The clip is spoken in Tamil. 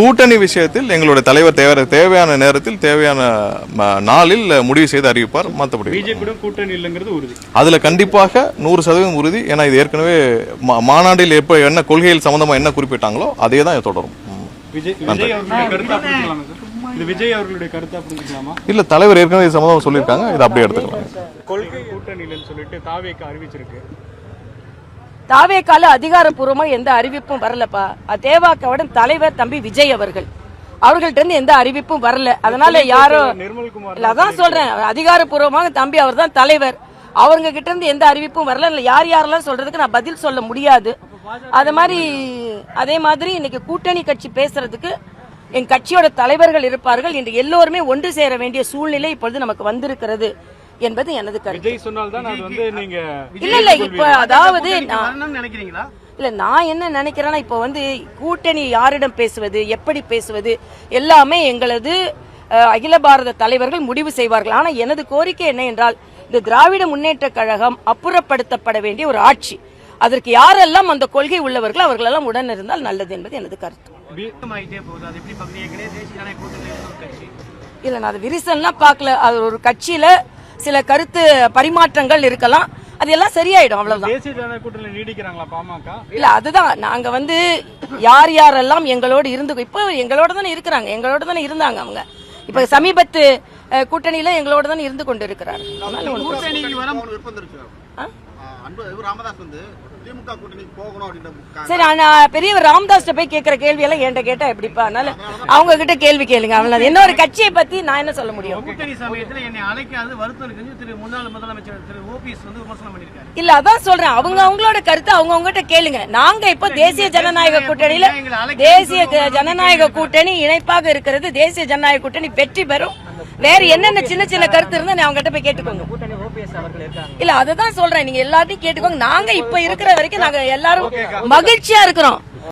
கூட்டணி விஷயத்தில் எங்களுடைய தலைவர் தேவையான நேரத்தில் தேவையான நாளில் முடிவு செய்து அறிவிப்பார். மற்றபடி பிஜேபி கூட்டணி இல்லைங்கிறது உறுதி. அதுல கண்டிப்பாக 100% உறுதி. ஏன்னா இது ஏற்கனவே மாநாட்டில் எப்ப என்ன கொள்கையில் சம்பந்தமா என்ன குறிப்பிட்டாங்களோ அதே தான் தொடரும். விஜய் அவர்களுடைய கருத்தா புரிஞ்சுக்கலாமா? இல்ல, தலைவர் ஏற்கனவே இது சம்பந்தமா சொல்லியிருக்காங்க, இதை அப்படியே எடுத்துக்கலாம். கொள்கை கூட்டணியில் சொல்லிட்டு தாவேக்கு அறிவிச்சிருக்கு. தாவேக்கால அதிகாரப்பூர்வமா எந்த அறிவிப்பும் வரலப்பா. தேவாக்காவோட தலைவர் தம்பி விஜய் அவர்கள்ட்ட இருந்து எந்த அறிவிப்பும் வரல. அதனால யாரோ அதான் சொல்றேன், அதிகாரப்பூர்வமாக தம்பி அவர் தான் தலைவர், அவங்க கிட்ட இருந்து எந்த அறிவிப்பும் வரல. யாரெல்லாம் சொல்றதுக்கு நான் பதில் சொல்ல முடியாது. அதே மாதிரி இன்னைக்கு கூட்டணி கட்சி பேசுறதுக்கு என் கட்சியோட தலைவர்கள் இருப்பார்கள் என்று எல்லோருமே ஒன்று சேர வேண்டிய சூழ்நிலை இப்பொழுது நமக்கு வந்திருக்கிறது என்பது எனது கருத்து. இல்ல இப்ப அதாவது இல்ல நான் என்ன நினைக்கிறேன்னா, இப்ப கூட்டணி யாரிடம் பேசுவது, எப்படி பேசுவது எல்லாமே எங்களது அகில பாரத தலைவர்கள் முடிவு செய்வார்கள். ஆனா எனது கோரிக்கை என்ன என்றால், இந்த திராவிட முன்னேற்ற கழகம் அப்புறப்படுத்தப்பட வேண்டிய ஒரு ஆட்சி. அதற்கு யாரெல்லாம் அந்த கொள்கை உள்ளவர்கள் அவர்களெல்லாம் உடன் இருந்தால் நல்லது என்பது எனது கருத்து. இல்ல நான் அது விரிசல்லாம் பார்க்கல. அது ஒரு கட்சியில சில கருத்து பரிமாற்றங்கள் இருக்கலாம், அது எல்லாம் சரியாயிடும், அவ்வளவுதான். தேசிய ஜனநாயக கூட்டணியில் நீடிக்கிறாங்களா பாமக? இல்ல அதுதான் நாங்க யாரெல்லாம் எங்களோடு இருந்து இப்ப எங்களோட தானே இருக்கிறாங்க, எங்களோட தானே இருந்தாங்க. அவங்க இப்ப சமீபத்து கூட்டணியில எங்களோட தானே இருந்து கொண்டு இருக்கிறார். சரி, பெரியவர் ராமதாஸ் போய் கேட்கிற கேள்வி எல்லாம் என்கிட்ட கேட்டா எப்படிப்பா? அதனால அவங்க கிட்ட கேள்வி கேளுங்க. அவ்வளவு என்ன ஒரு கட்சியை பத்தி நான் என்ன சொல்ல முடியும்? இல்ல அதான் சொல்றேன், அவங்களோட கருத்து அவங்ககிட்ட கேளுங்க. நாங்க இப்ப தேசிய ஜனநாயக கூட்டணியில தேசிய ஜனநாயக கூட்டணி இணைப்பாக இருக்கிறது. தேசிய ஜனநாயக கூட்டணி வெற்றி பெறும். வேற என்னென்ன சின்ன சின்ன கருத்து இருந்தா நான் அவங்க கிட்ட போய் கேட்டுக்கோங்க. இல்ல அததான் சொல்றேன், நீங்க எல்லாத்தையும் கேட்டுக்கோங்க. நாங்க இப்ப இருக்கிற வரைக்கும் நாங்க எல்லாரும் மகிழ்ச்சியா இருக்கிறோம்.